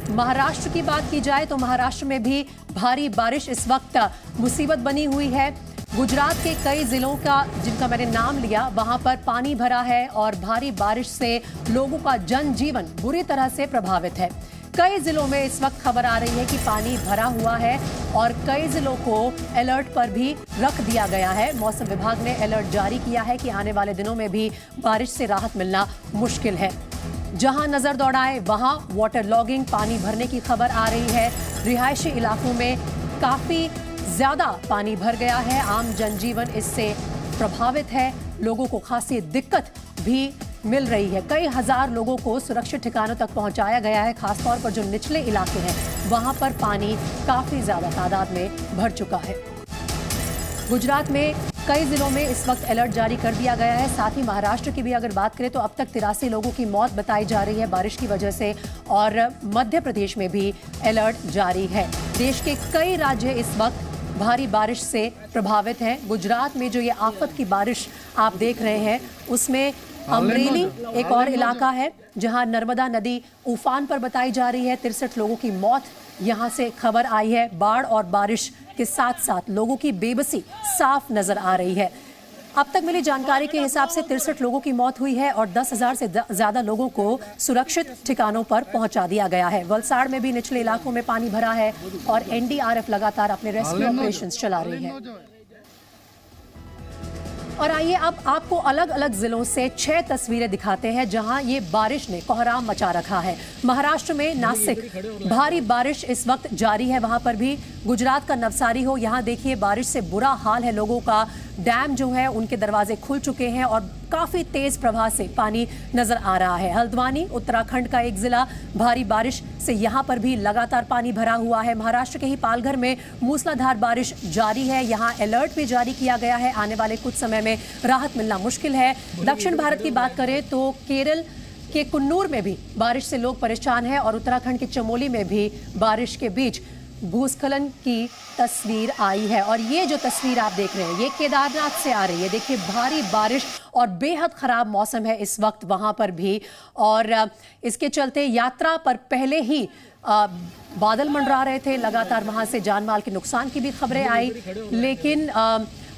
महाराष्ट्र की बात की जाए तो महाराष्ट्र में भी भारी बारिश इस वक्त मुसीबत बनी हुई है। गुजरात के कई जिलों का जिनका मैंने नाम लिया वहां पर पानी भरा है और भारी बारिश से लोगों का जनजीवन बुरी तरह से प्रभावित है। कई जिलों में इस वक्त खबर आ रही है कि पानी भरा हुआ है और कई जिलों को अलर्ट पर भी रख दिया गया है। मौसम विभाग ने अलर्ट जारी किया है कि आने वाले दिनों में भी बारिश से राहत मिलना मुश्किल है। जहां नजर दौड़ाए वहां वाटर लॉगिंग, पानी भरने की खबर आ रही है। रिहायशी इलाकों में काफी ज्यादा पानी भर गया है। आम जनजीवन इससे प्रभावित है। लोगों को खासी दिक्कत भी मिल रही है। कई हजार लोगों को सुरक्षित ठिकानों तक पहुंचाया गया है। खासतौर पर जो निचले इलाके हैं वहां पर पानी काफी ज्यादा तादाद में भर चुका है। गुजरात में कई जिलों में इस वक्त अलर्ट जारी कर दिया गया है। साथ ही महाराष्ट्र की भी अगर बात करें तो अब तक 83 लोगों की मौत बताई जा रही है बारिश की वजह से और मध्य प्रदेश में भी अलर्ट जारी है। देश के कई राज्य इस वक्त भारी बारिश से प्रभावित हैं। गुजरात में जो ये आफत की बारिश आप देख रहे हैं उसमें अमरेली एक और इलाका है जहां नर्मदा नदी उफान पर बताई जा रही है। 63 लोगों की मौत यहां से खबर आई है। बाढ़ और बारिश के साथ साथ लोगों की बेबसी साफ नजर आ रही है। अब तक मिली जानकारी के हिसाब से 63 लोगों की मौत हुई है और 10,000 से ज्यादा लोगों को सुरक्षित ठिकानों पर पहुंचा दिया गया है। वलसाड़ में भी निचले इलाकों में पानी भरा है और एनडीआरएफ लगातार अपने रेस्क्यू ऑपरेशंस चला रही है। और आइए अब आपको अलग अलग जिलों से 6 तस्वीरें दिखाते हैं जहां ये बारिश ने कोहराम मचा रखा है। महाराष्ट्र में नासिक भारी बारिश इस वक्त जारी है, वहां पर भी। गुजरात का नवसारी हो, यहां देखिए बारिश से बुरा हाल है लोगों का। डैम जो है उनके दरवाजे खुल चुके हैं और काफी तेज प्रवाह से पानी नजर आ रहा है। हल्द्वानी उत्तराखंड का एक जिला, भारी बारिश से यहां पर भी लगातार पानी भरा हुआ है। महाराष्ट्र के ही पालघर में मूसलाधार बारिश जारी है, यहां अलर्ट भी जारी किया गया है। आने वाले कुछ समय में राहत मिलना मुश्किल है। दक्षिण भारत की बात करें तो केरल के कुन्नूर में भी बारिश से लोग परेशान हैं और उत्तराखंड के चमोली में भी बारिश के बीच भूस्खलन की तस्वीर आई है। और ये जो तस्वीर आप देख रहे हैं ये केदारनाथ से आ रही है। देखिए भारी बारिश और बेहद खराब मौसम है इस वक्त वहां पर भी और इसके चलते यात्रा पर पहले ही बादल मंडरा रहे थे। लगातार वहां से जान माल के नुकसान की भी खबरें आई, लेकिन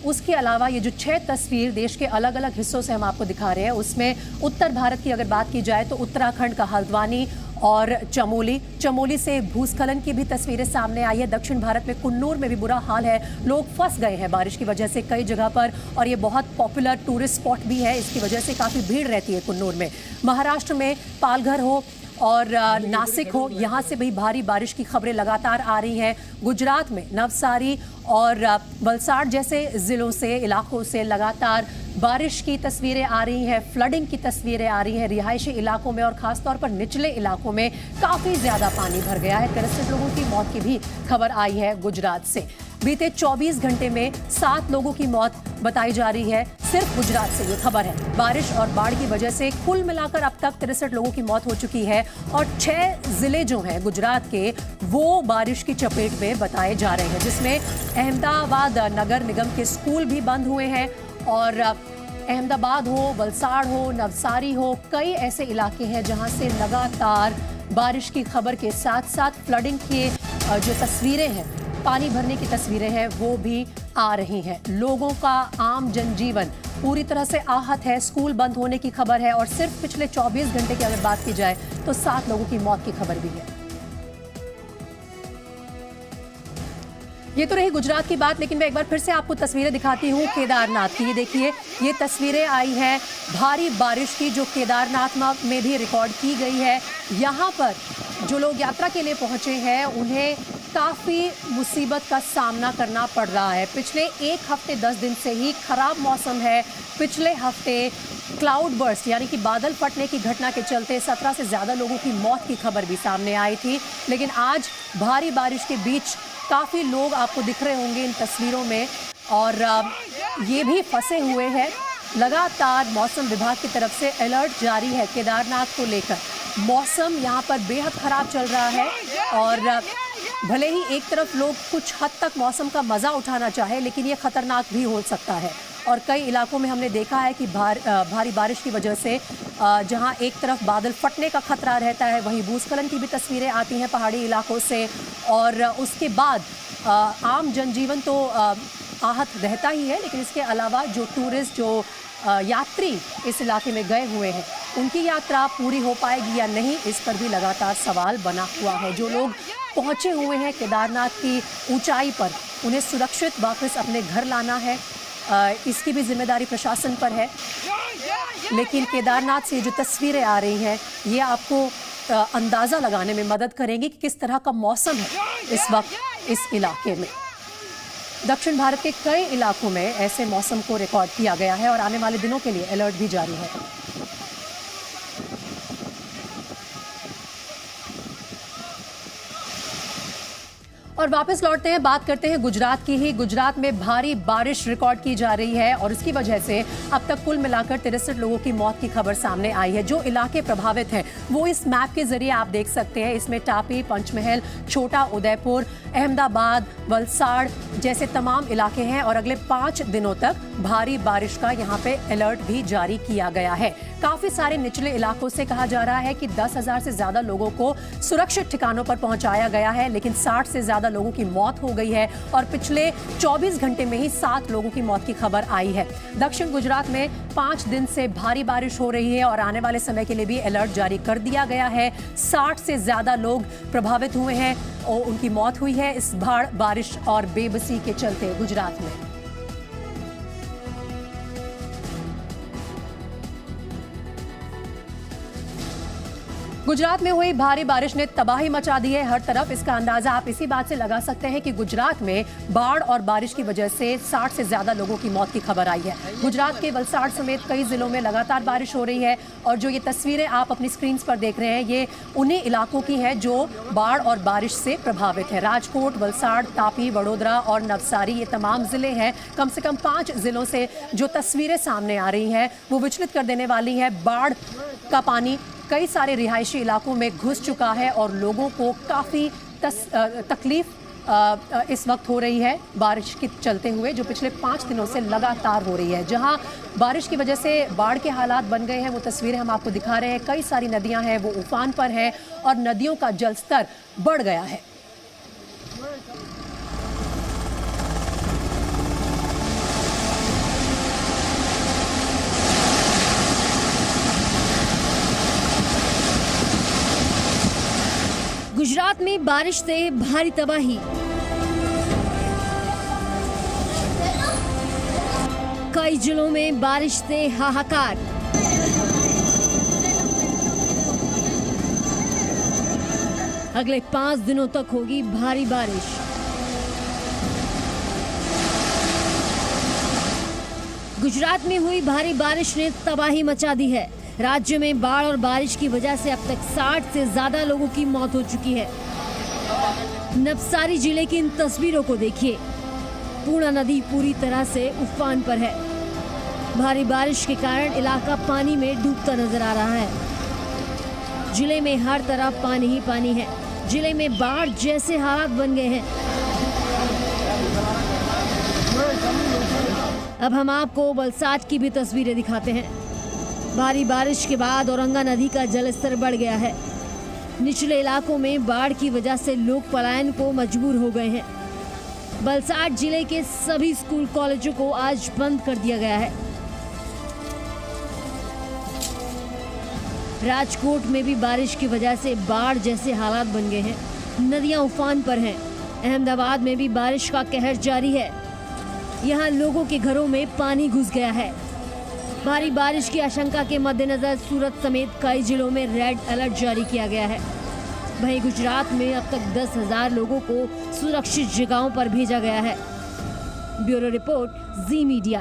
उसके अलावा ये जो 6 तस्वीर देश के अलग अलग हिस्सों से हम आपको दिखा रहे हैं उसमें उत्तर भारत की अगर बात की जाए तो उत्तराखंड का हल्द्वानी और चमोली से भूस्खलन की भी तस्वीरें सामने आई है। दक्षिण भारत में कुन्नूर में भी बुरा हाल है, लोग फंस गए हैं बारिश की वजह से कई जगह पर और ये बहुत पॉपुलर टूरिस्ट स्पॉट भी है, इसकी वजह से काफ़ी भीड़ रहती है कुन्नूर में। महाराष्ट्र में पालघर हो और नासिक हो, यहाँ से भी भारी बारिश की खबरें लगातार आ रही हैं। गुजरात में नवसारी और वलसाड़ जैसे ज़िलों से इलाकों से लगातार बारिश की तस्वीरें आ रही हैं, फ्लडिंग की तस्वीरें आ रही हैं। रिहायशी इलाकों में और ख़ासतौर पर निचले इलाकों में काफ़ी ज़्यादा पानी भर गया है। 63 लोगों की मौत की भी खबर आई है गुजरात से। बीते 24 घंटे में 7 लोगों की मौत बताई जा रही है, सिर्फ गुजरात से ये खबर है। बारिश और बाढ़ की वजह से कुल मिलाकर अब तक 63 लोगों की मौत हो चुकी है और 6 जिले जो हैं गुजरात के वो बारिश की चपेट में बताए जा रहे हैं, जिसमें अहमदाबाद नगर निगम के स्कूल भी बंद हुए हैं और अहमदाबाद हो, वलसाड़ हो, नवसारी हो, कई ऐसे इलाके हैं जहां से लगातार बारिश की खबर के साथ साथ फ्लडिंग के जो तस्वीरें हैं, पानी भरने की तस्वीरें हैं वो भी आ रही हैं। लोगों का आम जनजीवन पूरी तरह से आहत है। स्कूल बंद होने की खबर है और सिर्फ पिछले 24 घंटे की अगर बात की जाए तो 7 लोगों की मौत की खबर भी है। ये तो रही गुजरात की बात, लेकिन मैं एक बार फिर से आपको तस्वीरें दिखाती हूँ केदारनाथ की। ये देखिए ये तस्वीरें आई हैं भारी बारिश की जो केदारनाथ में भी रिकॉर्ड की गई है। यहाँ पर जो लोग यात्रा के लिए पहुँचे हैं उन्हें काफ़ी मुसीबत का सामना करना पड़ रहा है। पिछले 1 हफ्ते 10 दिन से ही खराब मौसम है। पिछले हफ्ते क्लाउड बर्स्ट यानी कि बादल फटने की घटना के चलते 17 से ज़्यादा लोगों की मौत की खबर भी सामने आई थी, लेकिन आज भारी बारिश के बीच काफ़ी लोग आपको दिख रहे होंगे इन तस्वीरों में और ये भी फंसे हुए हैं। लगातार मौसम विभाग की तरफ से अलर्ट जारी है केदारनाथ को लेकर। मौसम यहाँ पर बेहद ख़राब चल रहा है और भले ही एक तरफ लोग कुछ हद तक मौसम का मज़ा उठाना चाहे, लेकिन ये खतरनाक भी हो सकता है। और कई इलाकों में हमने देखा है कि भारी बारिश की वजह से जहां एक तरफ बादल फटने का खतरा रहता है, वहीं भूस्खलन की भी तस्वीरें आती हैं पहाड़ी इलाकों से। और उसके बाद आम जनजीवन तो आहत रहता ही है, लेकिन इसके अलावा जो टूरिस्ट, जो यात्री इस इलाके में गए हुए हैं, उनकी यात्रा पूरी हो पाएगी या नहीं, इस पर भी लगातार सवाल बना हुआ है। जो लोग पहुंचे हुए हैं केदारनाथ की ऊंचाई पर, उन्हें सुरक्षित वापस अपने घर लाना है, इसकी भी जिम्मेदारी प्रशासन पर है। लेकिन केदारनाथ से जो तस्वीरें आ रही हैं, ये आपको अंदाज़ा लगाने में मदद करेंगी कि किस तरह का मौसम है इस वक्त इस इलाके में। दक्षिण भारत के कई इलाकों में ऐसे मौसम को रिकॉर्ड किया गया है और आने वाले दिनों के लिए अलर्ट भी जारी है। और वापस लौटते हैं, बात करते हैं गुजरात की ही। गुजरात में भारी बारिश रिकॉर्ड की जा रही है और इसकी वजह से अब तक कुल मिलाकर 63 लोगों की मौत की खबर सामने आई है। जो इलाके प्रभावित हैं वो इस मैप के जरिए आप देख सकते हैं। इसमें टापी, पंचमहल, छोटा उदयपुर, अहमदाबाद, वलसाड़ जैसे तमाम इलाके हैं और अगले 5 दिनों तक भारी बारिश का यहाँ पे अलर्ट भी जारी किया गया है। काफी सारे निचले इलाकों से कहा जा रहा है कि 10,000 से ज्यादा लोगों को सुरक्षित ठिकानों पर पहुंचाया गया है, लेकिन 60 से ज्यादा लोगों की मौत हो गई है और पिछले 24 घंटे में ही 7 लोगों की मौत की खबर आई है। दक्षिण गुजरात में 5 दिन से भारी बारिश हो रही है और आने वाले समय के लिए भी अलर्ट जारी कर दिया गया है। 60 से ज्यादा लोग प्रभावित हुए हैं और उनकी मौत हुई है इस बारिश और बेबसी के चलते गुजरात में। गुजरात में हुई भारी बारिश ने तबाही मचा दी है हर तरफ। इसका अंदाजा आप इसी बात से लगा सकते हैं कि गुजरात में बाढ़ और बारिश की वजह से 60 से ज्यादा लोगों की मौत की खबर आई है। गुजरात के वलसाड़ समेत कई जिलों में लगातार बारिश हो रही है और जो ये तस्वीरें आप अपनी स्क्रीन पर देख रहे हैं, ये उन्हीं इलाकों की है जो बाढ़ और बारिश से प्रभावित है। राजकोट, वलसाड़, तापी, वडोदरा और नवसारी, ये तमाम जिले हैं। कम से कम 5 जिलों से जो तस्वीरें सामने आ रही हैं वो विचलित कर देने वाली है। बाढ़ का पानी कई सारे रिहायशी इलाकों में घुस चुका है और लोगों को काफ़ी तकलीफ इस वक्त हो रही है बारिश के चलते हुए, जो पिछले 5 दिनों से लगातार हो रही है। जहां बारिश की वजह से बाढ़ के हालात बन गए हैं, वो तस्वीरें हम आपको दिखा रहे हैं। कई सारी नदियां हैं वो उफान पर हैं और नदियों का जलस्तर बढ़ गया है। गुजरात में बारिश से भारी तबाही, कई जिलों में बारिश से हाहाकार। अगले 5 दिनों तक होगी भारी बारिश। गुजरात में हुई भारी बारिश ने तबाही मचा दी है। राज्य में बाढ़ और बारिश की वजह से अब तक 60 से ज्यादा लोगों की मौत हो चुकी है। नवसारी जिले की इन तस्वीरों को देखिए। पूर्णा नदी पूरी तरह से उफान पर है। भारी बारिश के कारण इलाका पानी में डूबता नजर आ रहा है। जिले में हर तरफ पानी ही पानी है। जिले में बाढ़ जैसे हालात बन गए हैं। अब हम आपको वलसाड़ की भी तस्वीरें दिखाते हैं। भारी बारिश के बाद औरंगा नदी का जलस्तर बढ़ गया है। निचले इलाकों में बाढ़ की वजह से लोग पलायन को मजबूर हो गए हैं। वलसाड़ जिले के सभी स्कूल कॉलेजों को आज बंद कर दिया गया है। राजकोट में भी बारिश की वजह से बाढ़ जैसे हालात बन गए हैं। नदियां उफान पर हैं। अहमदाबाद में भी बारिश का कहर जारी है। यहाँ लोगों के घरों में पानी घुस गया है। भारी बारिश की आशंका के मद्देनजर सूरत समेत कई जिलों में रेड अलर्ट जारी किया गया है। वहीं गुजरात में अब तक 10,000 लोगों को सुरक्षित जगहों पर भेजा गया है। ब्यूरो रिपोर्ट, जी मीडिया।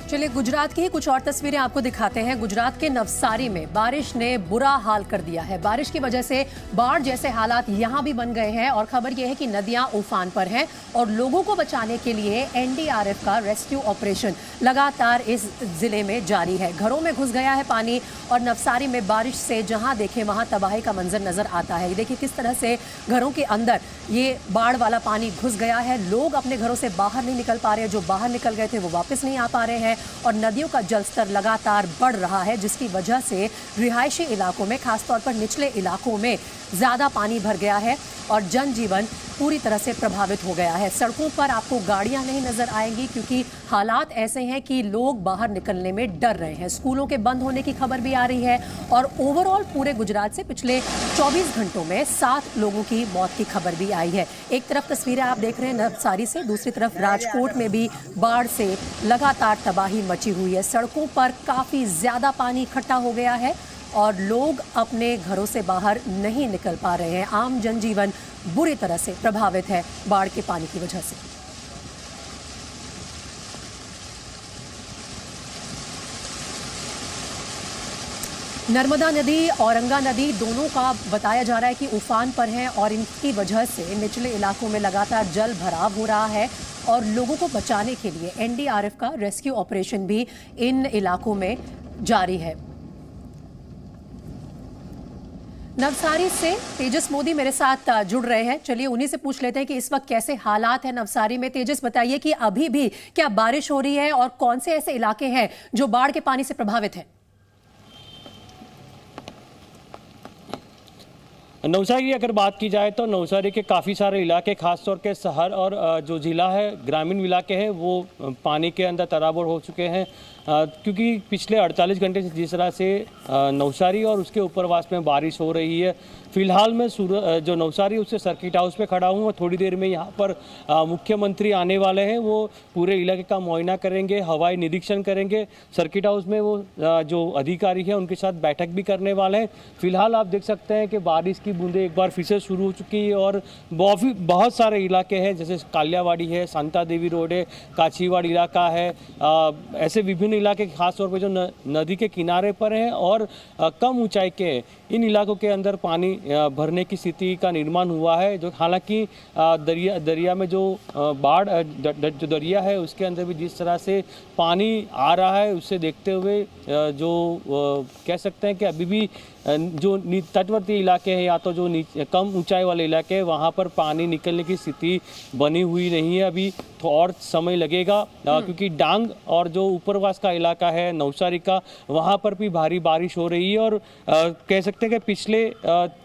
चलिए गुजरात की ही कुछ और तस्वीरें आपको दिखाते हैं। गुजरात के नवसारी में बारिश ने बुरा हाल कर दिया है। बारिश की वजह से बाढ़ जैसे हालात यहां भी बन गए हैं और खबर यह है कि नदियां उफान पर हैं और लोगों को बचाने के लिए एनडीआरएफ का रेस्क्यू ऑपरेशन लगातार इस जिले में जारी है। घरों में घुस गया है पानी और नवसारी में बारिश से जहां देखें वहां तबाही का मंजर नजर आता है। देखिए किस तरह से घरों के अंदर ये बाढ़ वाला पानी घुस गया है। लोग अपने घरों से बाहर नहीं निकल पा रहे हैं, जो बाहर निकल गए थे वो वापस नहीं आ पा रहे हैं और नदियों का जलस्तर लगातार बढ़ रहा है, जिसकी वजह से रिहायशी इलाकों में, खासतौर पर निचले इलाकों में ज्यादा पानी भर गया है और जनजीवन पूरी तरह से प्रभावित हो गया है। सड़कों पर आपको गाड़ियां नहीं नजर आएंगी क्योंकि हालात ऐसे हैं कि लोग बाहर निकलने में डर रहे हैं। स्कूलों के बंद होने की खबर भी आ रही है और ओवरऑल पूरे गुजरात से पिछले 24 घंटों में 7 लोगों की मौत की खबर भी आई है। एक तरफ तस्वीरें आप देख रहे हैं नवसारी से, दूसरी तरफ राजकोट में भी बाढ़ से लगातार तबाही मची हुई है। सड़कों पर काफी ज्यादा पानी इकट्ठा हो गया है और लोग अपने घरों से बाहर नहीं निकल पा रहे हैं। आम जनजीवन बुरी तरह से प्रभावित है बाढ़ के पानी की वजह से। नर्मदा नदी, औरंगा नदी दोनों का बताया जा रहा है कि उफान पर हैं और इनकी वजह से निचले इलाकों में लगातार जल भराव हो रहा है और लोगों को बचाने के लिए एनडीआरएफ का रेस्क्यू ऑपरेशन भी इन इलाकों में जारी है। नवसारी से तेजस मोदी मेरे साथ जुड़ रहे हैं। चलिए उन्हीं से पूछ लेते हैं कि इस वक्त कैसे हालात हैं नवसारी में। तेजस बताइए कि अभी भी क्या बारिश हो रही है और कौन से ऐसे इलाके हैं जो बाढ़ के पानी से प्रभावित हैं? नवसारी की अगर बात की जाए तो नवसारी के काफ़ी सारे इलाके, खासतौर के शहर और जो ज़िला है, ग्रामीण इलाके हैं, वो पानी के अंदर तराबर हो चुके हैं क्योंकि पिछले 48 घंटे से जिस तरह से नवसारी और उसके उपरवास में बारिश हो रही है। फिलहाल मैं जो नवसारी उससे सर्किट हाउस पे खड़ा हूँ और थोड़ी देर में यहाँ पर मुख्यमंत्री आने वाले हैं। वो पूरे इलाके का मुआयना करेंगे, हवाई निरीक्षण करेंगे। सर्किट हाउस में वो जो अधिकारी हैं उनके साथ बैठक भी करने वाले हैं। फिलहाल आप देख सकते हैं कि बारिश की बूंदें एक बार फिर से शुरू हो चुकी है और बहुत सारे इलाके हैं, जैसे कालियावाड़ी है, शांता देवी रोड है, काछीवाड़ इलाका है, ऐसे विभिन्न इलाके खासतौर पर जो नदी के किनारे पर हैं और कम ऊंचाई के हैं, इन इलाकों के अंदर पानी भरने की स्थिति का निर्माण हुआ है। जो हालांकि दरिया में जो बाढ़ जो दरिया है उसके अंदर भी जिस तरह से पानी आ रहा है, उससे देखते हुए जो कह सकते हैं कि अभी भी जो तटवर्ती इलाके हैं या तो जो कम ऊंचाई वाले इलाके हैं वहाँ पर पानी निकलने की स्थिति बनी हुई नहीं है। अभी तो और समय लगेगा क्योंकि डांग और जो उपरवास का इलाका है नवसारी का, वहाँ पर भी भारी बारिश हो रही है और कह सकते हैं कि पिछले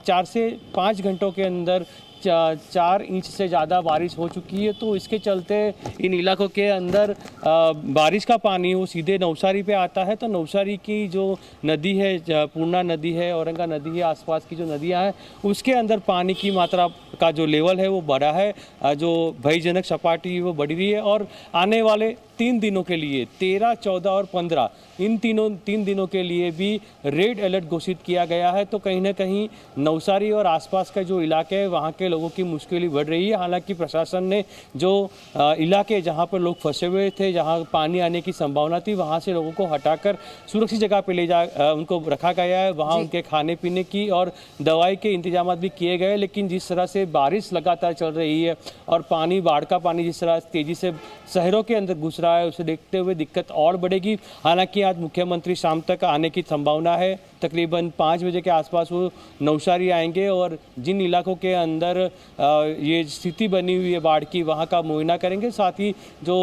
4 से 5 घंटों के अंदर 4 इंच से ज़्यादा बारिश हो चुकी है। तो इसके चलते इन इलाकों के अंदर बारिश का पानी वो सीधे नवसारी पे आता है। तो नवसारी की जो नदी है, पूर्णा नदी है, औरंगा नदी है, आसपास की जो नदियां हैं उसके अंदर पानी की मात्रा का जो लेवल है वो बढ़ा है, जो भयजनक सपाटी वो बढ़ रही है और आने वाले 3 दिनों के लिए 13, 14 और 15 इन 3 दिनों के लिए भी रेड अलर्ट घोषित किया गया है। तो कहीं ना कहीं नवसारी और आसपास का जो इलाके है वहाँ के लोगों की मुश्किलें बढ़ रही है। हालांकि प्रशासन ने जो इलाके जहाँ पर लोग फंसे हुए थे, जहाँ पानी आने की संभावना थी, वहाँ से लोगों को हटाकर सुरक्षित जगह पर उनको रखा गया है। वहाँ उनके खाने पीने की और दवाई के इंतजाम भी किए गए। लेकिन जिस तरह से बारिश लगातार चल रही है और पानी, बाढ़ का पानी जिस तरह तेजी से शहरों के अंदर घुस रहा है, उसे देखते हुए दिक्कत और बढ़ेगी। हालांकि आज मुख्यमंत्री शाम तक आने की संभावना है। तकरीबन 5 बजे के आसपास वो नवसारी आएंगे और जिन इलाकों के अंदर ये स्थिति बनी हुई है बाढ़ की, वहाँ का मुआयना करेंगे। साथ ही जो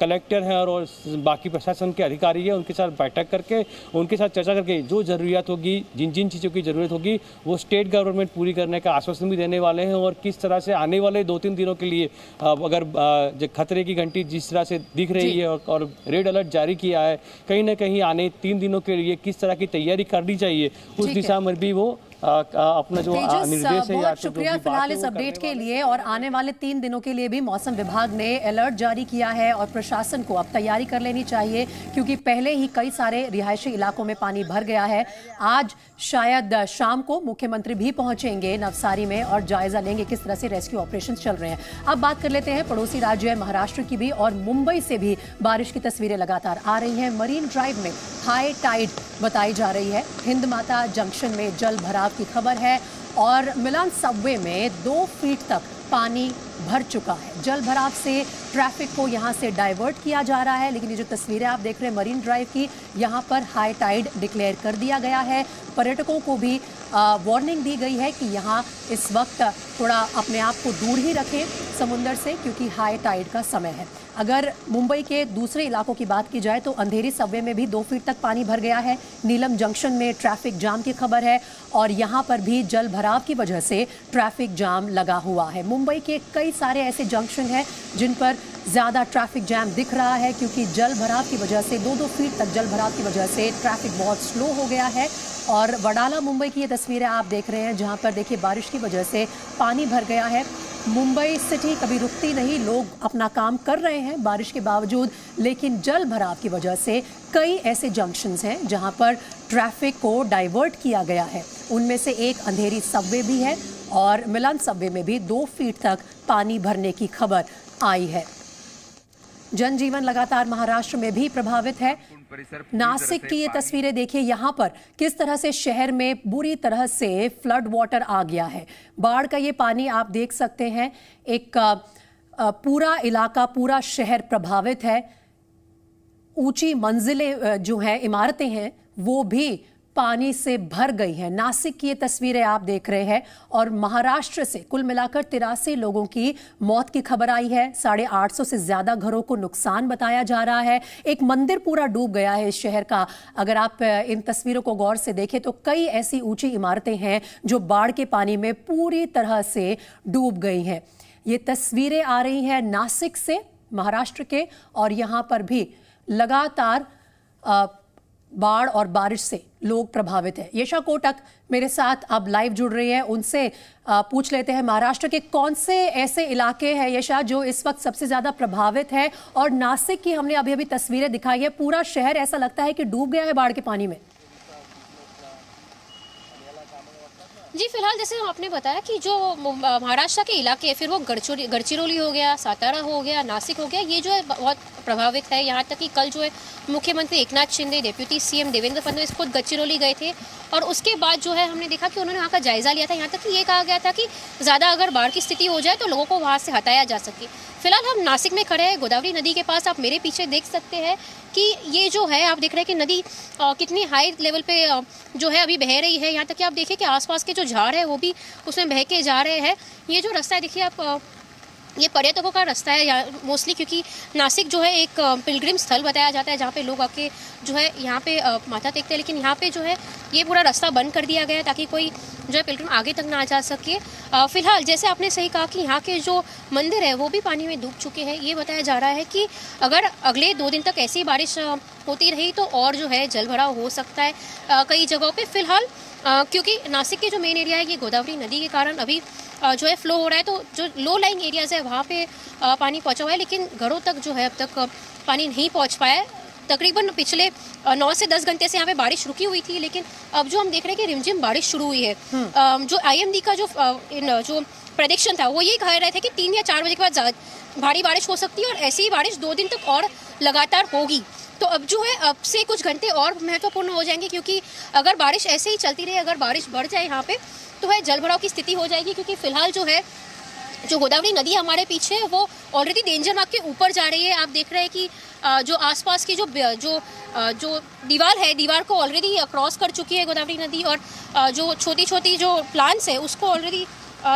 कलेक्टर हैं और बाकी प्रशासन के अधिकारी हैं उनके साथ बैठक करके, उनके साथ चर्चा करके जो ज़रूरियात होगी, जिन जिन चीज़ों की ज़रूरत होगी वो स्टेट गवर्नमेंट पूरी करने का आश्वासन भी देने वाले हैं। और किस तरह से आने वाले 2-3 दिनों के लिए अगर खतरे की घंटी जिस तरह से दिख रही है और रेड अलर्ट जारी किया है, कहीं ना कहीं आने 3 दिनों के लिए किस तरह की तैयारी करनी चाहिए उस दिशा में भी वो अपना जो निर्देश है, बहुत शुक्रिया फिलहाल इस अपडेट के लिए। और आने वाले 3 दिनों के लिए भी मौसम विभाग ने अलर्ट जारी किया है और प्रशासन को अब तैयारी कर लेनी चाहिए, क्योंकि पहले ही कई सारे रिहायशी इलाकों में पानी भर गया है। आज शायद शाम को मुख्यमंत्री भी पहुंचेंगे नवसारी में और जायजा लेंगे किस तरह से रेस्क्यू ऑपरेशन चल रहे हैं। अब बात कर लेते हैं पड़ोसी राज्य महाराष्ट्र की भी, और मुंबई से भी बारिश की तस्वीरें लगातार आ रही हैं। मरीन ड्राइव में हाई टाइड बताई जा रही है। हिंद माता जंक्शन में जल भराव की खबर है और मिलान सबवे में 2 फीट तक पानी भर चुका है। जल भराव से ट्रैफिक को यहां से डाइवर्ट किया जा रहा है, लेकिन ये जो तस्वीरें आप देख रहे हैं मरीन ड्राइव की, यहां पर हाई टाइड डिक्लेयर कर दिया गया है। पर्यटकों को भी वार्निंग दी गई है कि यहां इस वक्त थोड़ा अपने आप को दूर ही रखें समुंदर से, क्योंकि हाई टाइड का समय है। अगर मुंबई के दूसरे इलाकों की बात की जाए तो अंधेरी सबवे में भी 2 फीट तक पानी भर गया है। नीलम जंक्शन में ट्रैफिक जाम की खबर है और यहाँ पर भी जल भराव की वजह से ट्रैफिक जाम लगा हुआ है। मुंबई के कई सारे ऐसे जंक्शन हैं जिन पर ज़्यादा ट्रैफिक जैम दिख रहा है, क्योंकि जल भराव की वजह से 2-2 फीट तक जल भराव की वजह से ट्रैफिक बहुत स्लो हो गया है। और वडाला मुंबई की ये तस्वीरें आप देख रहे हैं, जहाँ पर देखिए बारिश की वजह से पानी भर गया है। मुंबई सिटी कभी रुकती नहीं, लोग अपना काम कर रहे हैं बारिश के बावजूद, लेकिन जल भराव की वजह से कई ऐसे जंक्शंस हैं जहां पर ट्रैफिक को डाइवर्ट किया गया है। उनमें से एक अंधेरी सबवे भी है और मिलान सबवे में भी 2 फीट तक पानी भरने की खबर आई है। जनजीवन लगातार महाराष्ट्र में भी प्रभावित है। नासिक की ये तस्वीरें देखिए, यहाँ पर किस तरह से शहर में बुरी तरह से फ्लड वाटर आ गया है। बाढ़ का ये पानी आप देख सकते हैं, एक पूरा इलाका, पूरा शहर प्रभावित है। ऊंची मंजिलें जो हैं, इमारतें हैं, वो भी पानी से भर गई है। नासिक की ये तस्वीरें आप देख रहे हैं और महाराष्ट्र से कुल मिलाकर 83 लोगों की मौत की खबर आई है। 850 से ज्यादा घरों को नुकसान बताया जा रहा है। एक मंदिर पूरा डूब गया है इस शहर का। अगर आप इन तस्वीरों को गौर से देखें तो कई ऐसी ऊंची इमारतें हैं जो बाढ़ के पानी में पूरी तरह से डूब गई हैं। ये तस्वीरें आ रही हैं नासिक से, महाराष्ट्र के, और यहाँ पर भी लगातार बाढ़ और बारिश से लोग प्रभावित हैं। यशा कोटक मेरे साथ अब लाइव जुड़ रही है, उनसे पूछ लेते हैं महाराष्ट्र के कौन से ऐसे इलाके हैं यशा जो इस वक्त सबसे ज्यादा प्रभावित है। और नासिक की हमने अभी अभी तस्वीरें दिखाई है, पूरा शहर ऐसा लगता है कि डूब गया है बाढ़ के पानी में। जी, फिलहाल जैसे आपने बताया कि जो महाराष्ट्र के इलाके, फिर वो गढ़चिरोली हो गया, सातारा हो गया, नासिक हो गया, ये जो है बहुत प्रभावित है। यहाँ तक कि कल जो है मुख्यमंत्री एकनाथ शिंदे, डेप्यूटी सीएम देवेंद्र फडणवीस खुद गढ़चिरोली गए थे और उसके बाद जो है हमने देखा कि उन्होंने वहाँ का जायजा लिया था। यहाँ तक कि ये कहा गया था कि ज़्यादा अगर बाढ़ की स्थिति हो जाए तो लोगों को वहाँ से हटाया जा सके। फिलहाल हम नासिक में खड़े हैं, गोदावरी नदी के पास। आप मेरे पीछे देख सकते हैं कि ये जो है, आप देख रहे हैं कि नदी कितनी हाई लेवल पे जो है अभी बह रही है। यहाँ तक कि आप देखिए कि आसपास के जो झाड़ है वो भी उसमें बह के जा रहे हैं। ये जो रास्ता है देखिए आप, ये पर्यटकों का रास्ता है यहाँ मोस्टली, क्योंकि नासिक जो है एक पिलग्रिम स्थल बताया जाता है जहाँ पे लोग आके जो है यहाँ पे माथा टेकते हैं। लेकिन यहाँ पे जो है ये पूरा रास्ता बंद कर दिया गया है ताकि कोई जो है पिलग्रिम आगे तक ना जा सके। फिलहाल जैसे आपने सही कहा कि यहाँ के जो मंदिर है वो भी पानी में डूब चुके हैं। ये बताया जा रहा है कि अगर अगले 2 दिन तक ऐसी बारिश होती रही तो और जो है जल भराव हो सकता है कई जगहों पे। फिलहाल क्योंकि नासिक के जो मेन एरिया है ये गोदावरी नदी के कारण अभी जो है फ्लो हो रहा है, तो जो लो लाइंग एरियाज़ है वहाँ पे पानी पहुँचा हुआ है, लेकिन घरों तक जो है अब तक पानी नहीं पहुँच पाया है। तकरीबन पिछले 9 से 10 घंटे से यहाँ पे बारिश रुकी हुई थी, लेकिन अब जो हम देख रहे हैं कि रिमझिम बारिश शुरू हुई है। जो IMD का जो प्रेडिक्शन था वो ये कह रहे थे कि 3 या 4 बजे के बाद भारी बारिश हो सकती है और ऐसी ही बारिश 2 दिन तक और लगातार होगी। तो अब जो है अब से कुछ घंटे और महत्वपूर्ण हो जाएंगे, क्योंकि अगर बारिश ऐसे ही चलती रहे, अगर बारिश बढ़ जाए यहाँ पे तो है जल भराव की स्थिति हो जाएगी। क्योंकि फिलहाल जो है जो गोदावरी नदी हमारे पीछे है वो ऑलरेडी डेंजर मार्क के ऊपर जा रही है। आप देख रहे हैं कि जो आसपास की जो दीवार है, दीवार को ऑलरेडी क्रॉस कर चुकी है गोदावरी नदी और जो छोटी छोटी जो प्लांट्स है उसको ऑलरेडी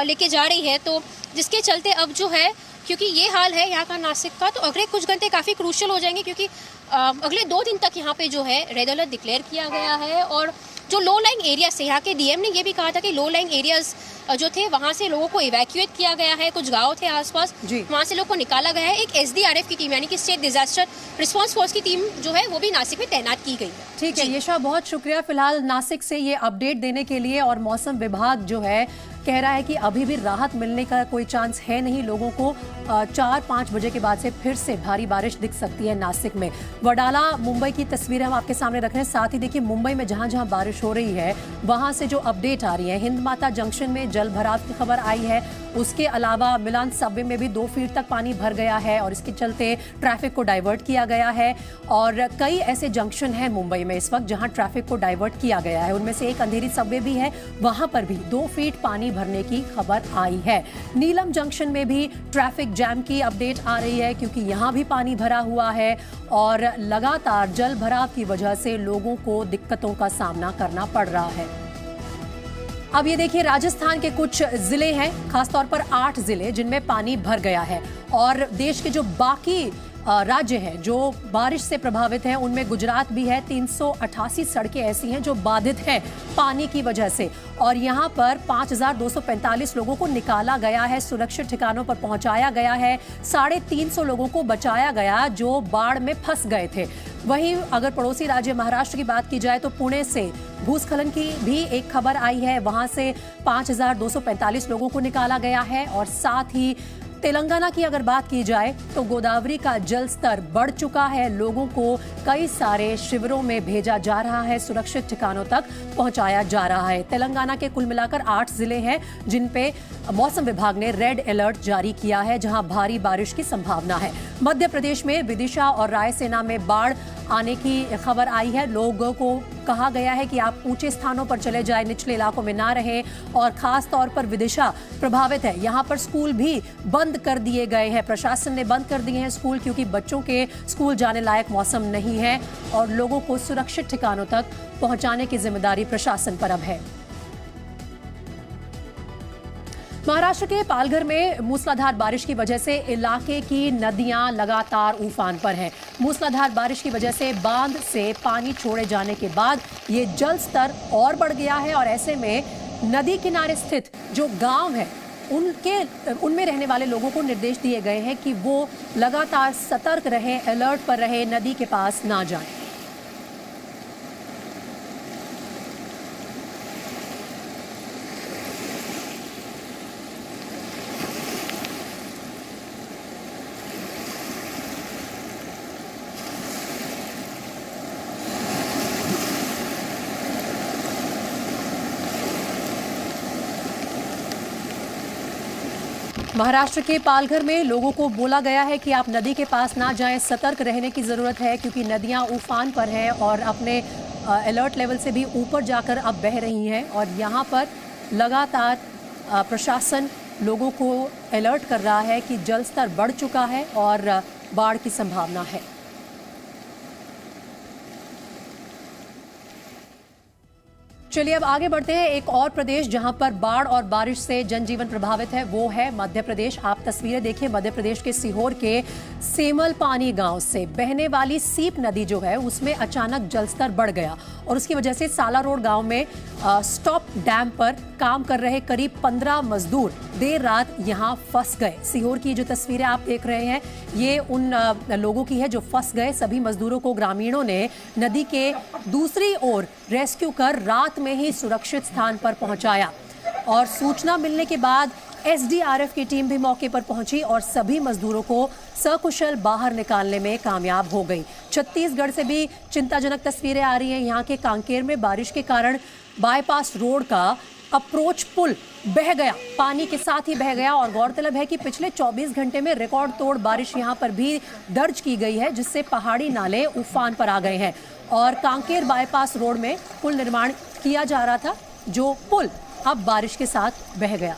लेके जा रही है। तो जिसके चलते अब जो है, क्योंकि ये हाल है यहाँ का नासिक का, तो अगले कुछ घंटे काफ़ी क्रूशियल हो जाएंगे, क्योंकि अगले 2 दिन तक यहाँ पे जो है रेड अलर्ट डिक्लेयर किया गया है और जो लो लाइंग एरियाज थे, यहाँ के डीएम ने ये भी कहा था कि लो लाइंग एरियाज जो थे वहाँ से लोगों को इवैक्यूएट किया गया है। कुछ गांव थे आसपास, वहाँ से लोगों को निकाला गया है। एक एसडीआरएफ की टीम यानी कि स्टेट डिजास्टर रिस्पांस फोर्स की टीम जो है वो भी नासिक में तैनात की गई है। ठीक है यशा, बहुत शुक्रिया फिलहाल नासिक से ये अपडेट देने के लिए। और मौसम विभाग जो है कह रहा है कि अभी भी राहत मिलने का कोई चांस है नहीं। लोगों को 4-5 बजे के बाद से फिर से भारी बारिश दिख सकती है नासिक में। वडाला मुंबई की तस्वीरें हम आपके सामने रख रहे हैं। साथ ही देखिए मुंबई में जहां जहां बारिश हो रही है वहां से जो अपडेट आ रही है, हिंद माता जंक्शन में जल भराव की खबर आई है। उसके अलावा मिलान सबवे में भी 2 फीट तक पानी भर गया है और इसके चलते ट्रैफिक को डाइवर्ट किया गया है। और कई ऐसे जंक्शन हैं मुंबई में इस वक्त जहां ट्रैफिक को डाइवर्ट किया गया है। उनमें से एक अंधेरी सबवे भी है, वहां पर भी 2 फीट पानी भरने की खबर आई है। नीलम जंक्शन में भी ट्रैफिक जैम की अपडेट आ रही है क्योंकि यहां भी पानी भरा हुआ है और लगातार जल भराव की वजह से लोगों को दिक्कतों का सामना करना पड़ रहा है। अब ये देखिए राजस्थान के कुछ जिले हैं, खासतौर पर 8 जिले जिनमें पानी भर गया है। और देश के जो बाकी राज्य हैं जो बारिश से प्रभावित हैं उनमें गुजरात भी है। 388 सड़कें ऐसी हैं जो बाधित हैं पानी की वजह से और यहाँ पर 5245 लोगों को निकाला गया है, सुरक्षित ठिकानों पर पहुंचाया गया है। 350 लोगों को बचाया गया जो बाढ़ में फंस गए थे। वहीं अगर पड़ोसी राज्य महाराष्ट्र की बात की जाए तो पुणे से भूस्खलन की भी एक खबर आई है, वहां से 5245 लोगों को निकाला गया है। और साथ ही तेलंगाना की अगर बात की जाए तो गोदावरी का जल स्तर बढ़ चुका है, लोगों को कई सारे शिविरों में भेजा जा रहा है, सुरक्षित ठिकानों तक पहुंचाया जा रहा है। तेलंगाना के कुल मिलाकर 8 जिले हैं जिन पे मौसम विभाग ने रेड अलर्ट जारी किया है जहां भारी बारिश की संभावना है। मध्य प्रदेश में विदिशा और रायसेना में बाढ़ आने की खबर आई है। लोगों को कहा गया है कि आप ऊंचे स्थानों पर चले जाएं, निचले इलाकों में ना रहें। और खास तौर पर विदिशा प्रभावित है, यहाँ पर स्कूल भी बंद कर दिए गए हैं। प्रशासन ने बंद कर दिए हैं स्कूल क्योंकि बच्चों के स्कूल जाने लायक मौसम नहीं है और लोगों को सुरक्षित ठिकानों तक पहुंचाने की जिम्मेदारी प्रशासन पर अब है। महाराष्ट्र के पालघर में मूसलाधार बारिश की वजह से इलाके की नदियां लगातार उफान पर हैं। मूसलाधार बारिश की वजह से बांध से पानी छोड़े जाने के बाद ये जल स्तर और बढ़ गया है और ऐसे में नदी किनारे स्थित जो गांव है उनमें रहने वाले लोगों को निर्देश दिए गए हैं कि वो लगातार सतर्क रहें, अलर्ट पर रहें, नदी के पास ना जाएं। महाराष्ट्र के पालघर में लोगों को बोला गया है कि आप नदी के पास ना जाएं, सतर्क रहने की ज़रूरत है क्योंकि नदियां उफान पर हैं और अपने अलर्ट लेवल से भी ऊपर जाकर अब बह रही हैं। और यहां पर लगातार प्रशासन लोगों को अलर्ट कर रहा है कि जल स्तर बढ़ चुका है और बाढ़ की संभावना है। चलिए अब आगे बढ़ते हैं। एक और प्रदेश जहां पर बाढ़ और बारिश से जनजीवन प्रभावित है वो है मध्य प्रदेश। आप तस्वीरें देखिए मध्य प्रदेश के सीहोर के सेमल पानी गांव से बहने वाली सीप नदी जो है उसमें अचानक जलस्तर बढ़ गया और उसकी वजह से साला रोड गांव में स्टॉप डैम पर काम कर रहे करीब 15 मजदूर देर रात यहां फंस गए। सीहोर की जो तस्वीरें आप देख रहे हैं ये उन लोगों की है जो फंस गए। सभी मजदूरों को ग्रामीणों ने नदी के दूसरी ओर रेस्क्यू कर रात में ही सुरक्षित स्थान पर पहुंचाया और सूचना मिलने के बाद एसडीआरएफ की टीम भी मौके पर पहुंची और सभी मजदूरों को सकुशल बाहर निकालने में कामयाब हो गई। छत्तीसगढ़ से भी चिंताजनक तस्वीरें आ रही हैं। यहाँ के कांकेर में बारिश के कारण बाईपास रोड का अप्रोच पुल बह गया, पानी के साथ ही बह गया। और गौरतलब है कि पिछले 24 घंटे में रिकॉर्ड तोड़ बारिश यहाँ पर भी दर्ज की गई है जिससे पहाड़ी नाले उफान पर आ गए हैं और कांकेर बाईपास रोड में पुल निर्माण किया जा रहा था जो पुल अब बारिश के साथ बह गया।